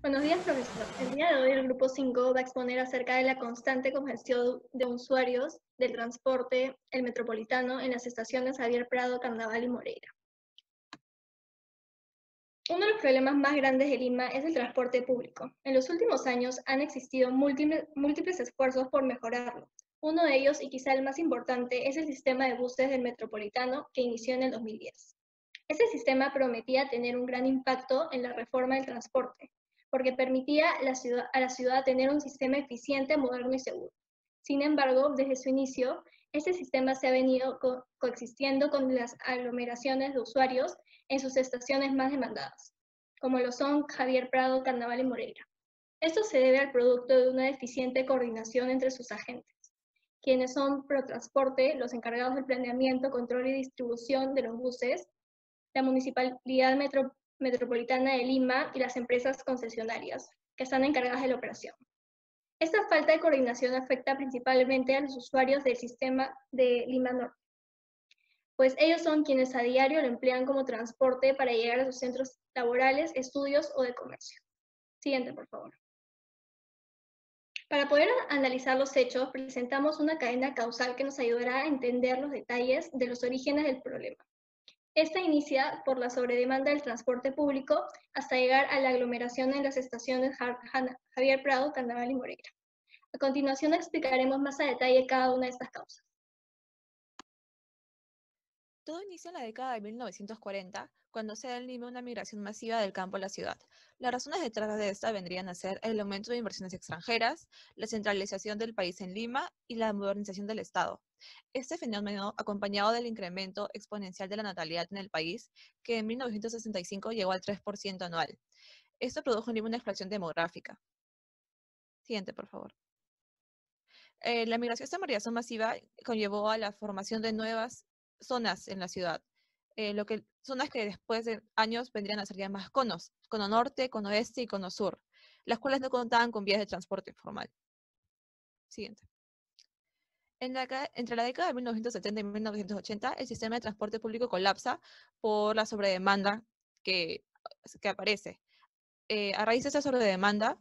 Buenos días, profesor. El día de hoy el Grupo 5 va a exponer acerca de la constante congestión de usuarios del transporte, el metropolitano, en las estaciones Javier Prado, Carnaval y Moreira. Uno de los problemas más grandes de Lima es el transporte público. En los últimos años han existido múltiples esfuerzos por mejorarlo. Uno de ellos, y quizá el más importante, es el sistema de buses del metropolitano que inició en el 2010. Este sistema prometía tener un gran impacto en la reforma del transporte, porque permitía a la ciudad tener un sistema eficiente, moderno y seguro. Sin embargo, desde su inicio, este sistema se ha venido coexistiendo con las aglomeraciones de usuarios en sus estaciones más demandadas, como lo son Javier Prado, Carnaval y Moreira. Esto se debe al producto de una deficiente coordinación entre sus agentes, quienes son Protransporte, los encargados del planeamiento, control y distribución de los buses, la Municipalidad Metropolitana de Lima y las empresas concesionarias, que están encargadas de la operación. Esta falta de coordinación afecta principalmente a los usuarios del sistema de Lima Norte, pues ellos son quienes a diario lo emplean como transporte para llegar a sus centros laborales, estudios o de comercio. Siguiente, por favor. Para poder analizar los hechos, presentamos una cadena causal que nos ayudará a entender los detalles de los orígenes del problema. Esta inicia por la sobredemanda del transporte público hasta llegar a la aglomeración en las estaciones Javier Prado, Carnaval y Moreira. A continuación explicaremos más a detalle cada una de estas causas. Todo inicia en la década de 1940, cuando se da en Lima una migración masiva del campo a la ciudad. Las razones detrás de esta vendrían a ser el aumento de inversiones extranjeras, la centralización del país en Lima y la modernización del Estado. Este fenómeno, acompañado del incremento exponencial de la natalidad en el país, que en 1965 llegó al 3% anual. Esto produjo en Lima una explosión demográfica. Siguiente, por favor. Esta migración masiva conllevó a la formación de nuevas zonas en la ciudad, zonas que después de años vendrían a ser llamadas conos, cono norte, cono oeste y cono sur, las cuales no contaban con vías de transporte formal. Siguiente. Entre la década de 1970 y 1980, el sistema de transporte público colapsa por la sobredemanda que aparece. A raíz de esa sobredemanda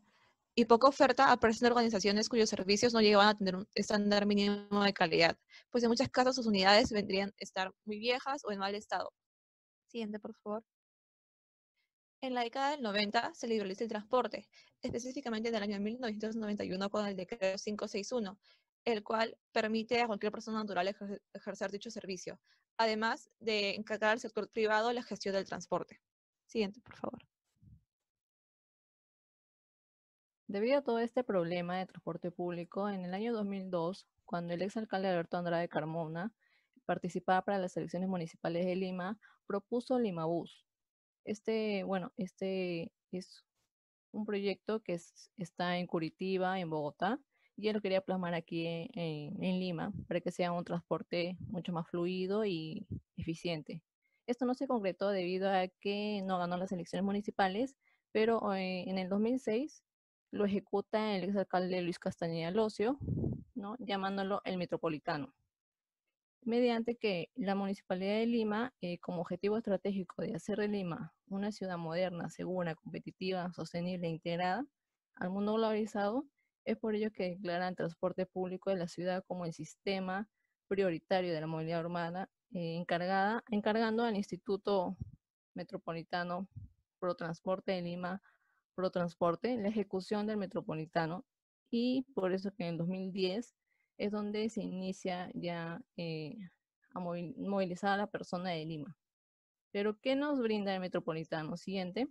y poca oferta, aparecen organizaciones cuyos servicios no llegaban a tener un estándar mínimo de calidad, pues en muchos casos sus unidades vendrían a estar muy viejas o en mal estado. Siguiente, por favor. En la década del 90 se liberaliza el transporte, específicamente en el año 1991 con el decreto 561, el cual permite a cualquier persona natural ejercer dicho servicio, además de encargar al sector privado la gestión del transporte. Siguiente, por favor. Debido a todo este problema de transporte público, en el año 2002, cuando el exalcalde Alberto Andrade Carmona participaba para las elecciones municipales de Lima, propuso Limabús. Este es un proyecto que está en Curitiba, en Bogotá, y él lo quería plasmar aquí en Lima para que sea un transporte mucho más fluido y eficiente. Esto no se concretó debido a que no ganó las elecciones municipales, pero en el 2006 lo ejecuta el exalcalde Luis Castañeda Locio, ¿no? Llamándolo el Metropolitano, mediante que la Municipalidad de Lima, como objetivo estratégico de hacer de Lima una ciudad moderna, segura, competitiva, sostenible e integrada al mundo globalizado, es por ello que declara el transporte público de la ciudad como el sistema prioritario de la movilidad urbana, encargando al Instituto Metropolitano Protransporte de Lima, Protransporte, la ejecución del metropolitano, y por eso que en el 2010 es donde se inicia ya a movilizar a la persona de Lima. Pero, ¿qué nos brinda el metropolitano? Siguiente.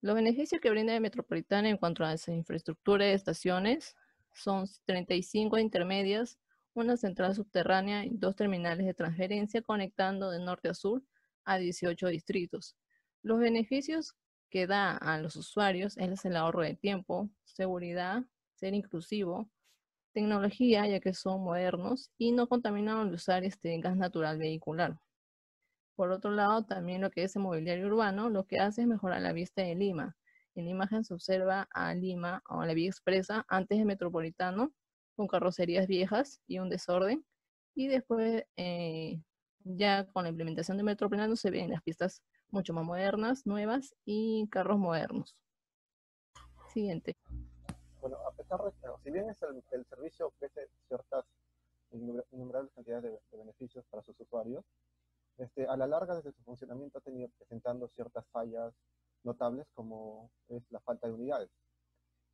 Los beneficios que brinda el metropolitano en cuanto a su infraestructura de estaciones son 35 intermedias, una central subterránea y 2 terminales de transferencia conectando de norte a sur a 18 distritos. Los beneficios que da a los usuarios es el ahorro de tiempo, seguridad, ser inclusivo, tecnología, ya que son modernos y no contaminan al usar gas natural vehicular. Por otro lado, también lo que es el mobiliario urbano, lo que hace es mejorar la vista de Lima. En la imagen se observa a Lima o a la vía expresa antes del metropolitano, con carrocerías viejas y un desorden. Y después, ya con la implementación del metropolitano, se ven las pistas mucho más modernas, nuevas y carros modernos. Siguiente. Bueno, a pesar de que, si bien el servicio ofrece ciertas innumerables cantidades de beneficios para sus usuarios, a la larga desde su funcionamiento ha tenido presentando ciertas fallas notables como es la falta de unidades.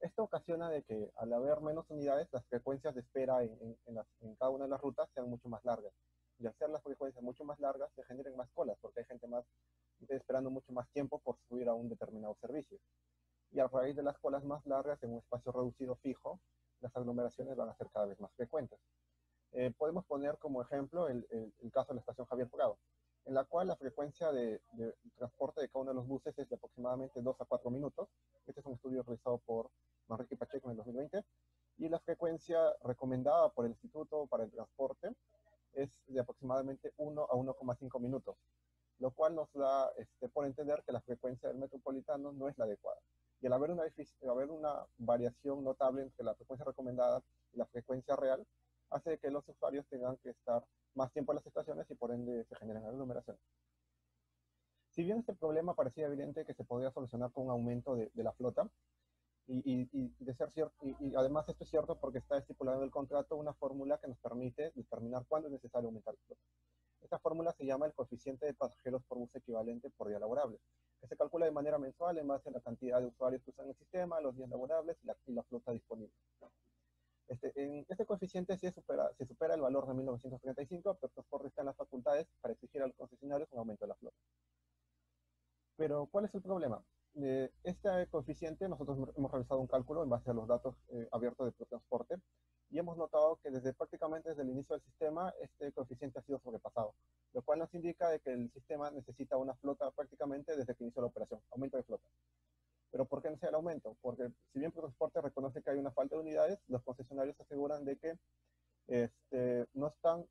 Esto ocasiona de que al haber menos unidades, las frecuencias de espera en cada una de las rutas sean mucho más largas. Y al ser las frecuencias mucho más largas, se generen más colas, porque hay gente esperando mucho más tiempo por subir a un determinado servicio. Y a raíz de las colas más largas en un espacio reducido fijo, las aglomeraciones van a ser cada vez más frecuentes. Podemos poner como ejemplo el caso de la estación Javier Prado, en la cual la frecuencia de transporte de cada uno de los buses es de aproximadamente 2 a 4 minutos. Este es un estudio realizado por Manrique y Pacheco en el 2020. Y la frecuencia recomendada por el Instituto para el Transporte es de aproximadamente 1 a 1,5 minutos, lo cual nos da por entender que la frecuencia del metropolitano no es la adecuada. Y al haber una variación notable entre la frecuencia recomendada y la frecuencia real, hace que los usuarios tengan que estar más tiempo en las estaciones y por ende se generan aglomeraciones. Si bien este problema parecía evidente que se podía solucionar con un aumento de la flota, y además esto es cierto porque está estipulado en el contrato una fórmula que nos permite determinar cuándo es necesario aumentar la flota. Esta fórmula se llama el coeficiente de pasajeros por bus equivalente por día laborable, que se calcula de manera mensual en base a la cantidad de usuarios que usan el sistema, los días laborables y la flota disponible. En este coeficiente se supera el valor de 1935, pero Transporte está en las facultades para exigir a los concesionarios un aumento de la flota. Pero, ¿cuál es el problema? Este coeficiente, nosotros hemos realizado un cálculo en base a los datos abiertos de Transporte y hemos notado que prácticamente desde el inicio del sistema, este coeficiente ha sido sobrepasado, lo cual nos indica de que el sistema necesita una flota prácticamente desde que inició la operación, aumento de flota. ¿Pero por qué no se da el aumento? Porque si bien Transporte reconoce que hay una falta de unidades, los concesionarios aseguran de que no están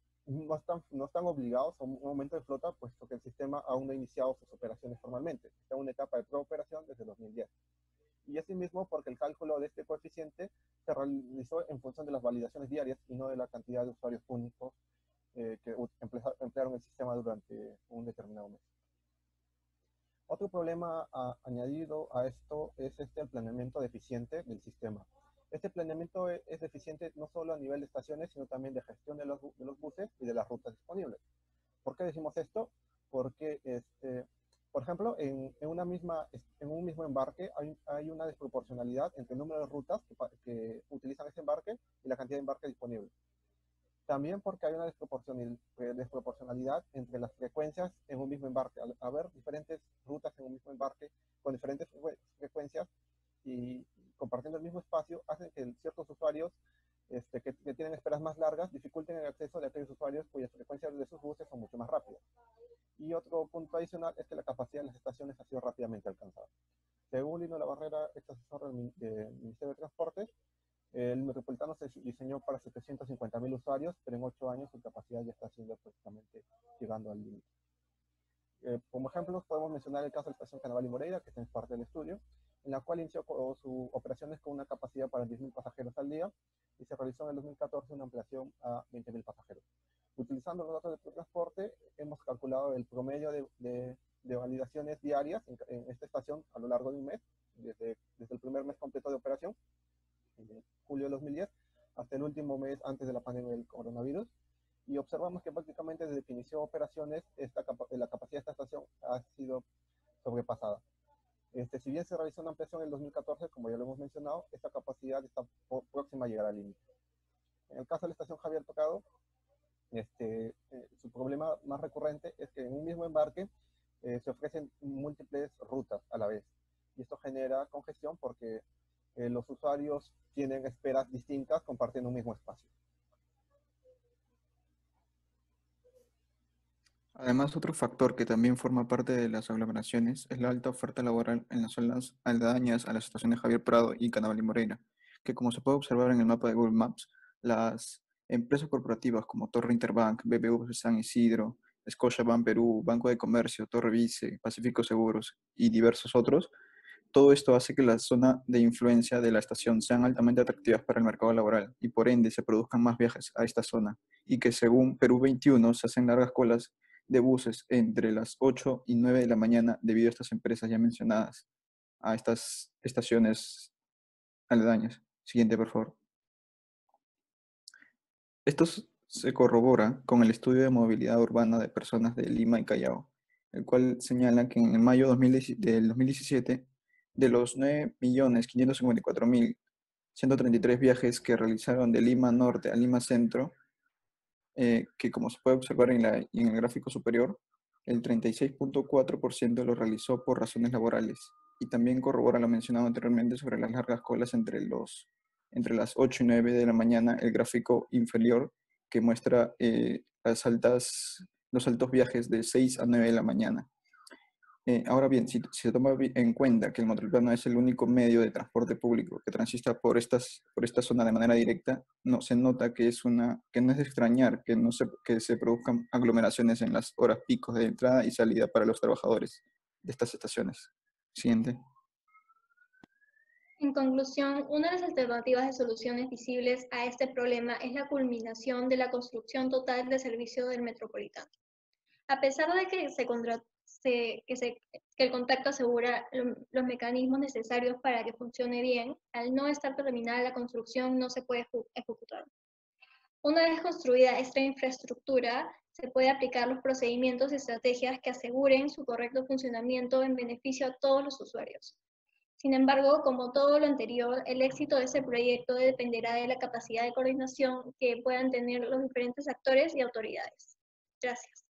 obligados a un aumento de flota, puesto que el sistema aún no ha iniciado sus operaciones formalmente. Está en una etapa de preoperación desde 2010. Y asimismo porque el cálculo de este coeficiente se realizó en función de las validaciones diarias y no de la cantidad de usuarios únicos que emplearon el sistema durante un determinado mes. Otro problema añadido a esto es el planeamiento deficiente del sistema. Este planeamiento es deficiente no solo a nivel de estaciones, sino también de gestión de los buses y de las rutas disponibles. ¿Por qué decimos esto? Porque, por ejemplo, en un mismo embarque hay una desproporcionalidad entre el número de rutas que utilizan ese embarque y la cantidad de embarque disponible. También porque hay una desproporcionalidad entre las frecuencias en un mismo embarque. Al haber diferentes rutas en un mismo embarque con diferentes frecuencias y compartiendo el mismo espacio, hacen que ciertos usuarios que tienen esperas más largas dificulten el acceso de aquellos usuarios cuyas frecuencias de sus buses son mucho más rápidas. Y otro punto adicional es que la capacidad de las estaciones ha sido rápidamente alcanzada. Según Lino La Barrera, ex asesor del Ministerio de Transportes, el metropolitano se diseñó para 750.000 usuarios, pero en 8 años su capacidad ya está siendo prácticamente llegando al límite. Como ejemplos podemos mencionar el caso de la estación Carnaval y Moreira, que es parte del estudio, en la cual inició sus operaciones con una capacidad para 10.000 pasajeros al día y se realizó en el 2014 una ampliación a 20.000 pasajeros. Utilizando los datos de transporte, hemos calculado el promedio de validaciones diarias en esta estación a lo largo de un mes, desde el primer mes completo de operación, en julio de 2010, hasta el último mes antes de la pandemia del coronavirus, y observamos que prácticamente desde que inició operaciones, la capacidad de esta estación ha sido sobrepasada. Si bien se realizó una ampliación en el 2014, como ya lo hemos mencionado, esta capacidad está próxima a llegar al límite. En el caso de la estación Javier Tocado, su problema más recurrente es que en un mismo embarque se ofrecen múltiples rutas a la vez, y esto genera congestión porque los usuarios tienen esperas distintas compartiendo un mismo espacio. Además, otro factor que también forma parte de las aglomeraciones es la alta oferta laboral en las zonas aledañas a las estaciones Javier Prado y Carnaval y Moreira, que como se puede observar en el mapa de Google Maps, las empresas corporativas como Torre Interbank, BBV San Isidro, Scotiabank Perú, Banco de Comercio, Torre Vice, Pacífico Seguros y diversos otros, todo esto hace que la zona de influencia de la estación sean altamente atractivas para el mercado laboral y por ende se produzcan más viajes a esta zona y que según Perú 21 se hacen largas colas de buses entre las 8 y 9 de la mañana debido a estas empresas ya mencionadas, a estas estaciones aledañas. Siguiente, por favor. Esto se corrobora con el estudio de movilidad urbana de personas de Lima y Callao, el cual señala que en el mayo del 2017, de los 9.554.133 viajes que realizaron de Lima Norte a Lima Centro, que como se puede observar en el gráfico superior, el 36.4% lo realizó por razones laborales, y también corrobora lo mencionado anteriormente sobre las largas colas entre las 8 y 9 de la mañana, el gráfico inferior que muestra los altos viajes de 6 a 9 de la mañana. Ahora bien, si se toma en cuenta que el Metropolitano es el único medio de transporte público que transita por esta zona de manera directa, no se nota que no es de extrañar que se produzcan aglomeraciones en las horas picos de entrada y salida para los trabajadores de estas estaciones. Siguiente. En conclusión, una de las alternativas de soluciones visibles a este problema es la culminación de la construcción total del servicio del Metropolitano. A pesar de que el contacto asegura los mecanismos necesarios para que funcione bien, al no estar terminada la construcción no se puede ejecutar. Una vez construida esta infraestructura, se puede aplicar los procedimientos y estrategias que aseguren su correcto funcionamiento en beneficio a todos los usuarios. Sin embargo, como todo lo anterior, el éxito de ese proyecto dependerá de la capacidad de coordinación que puedan tener los diferentes actores y autoridades. Gracias.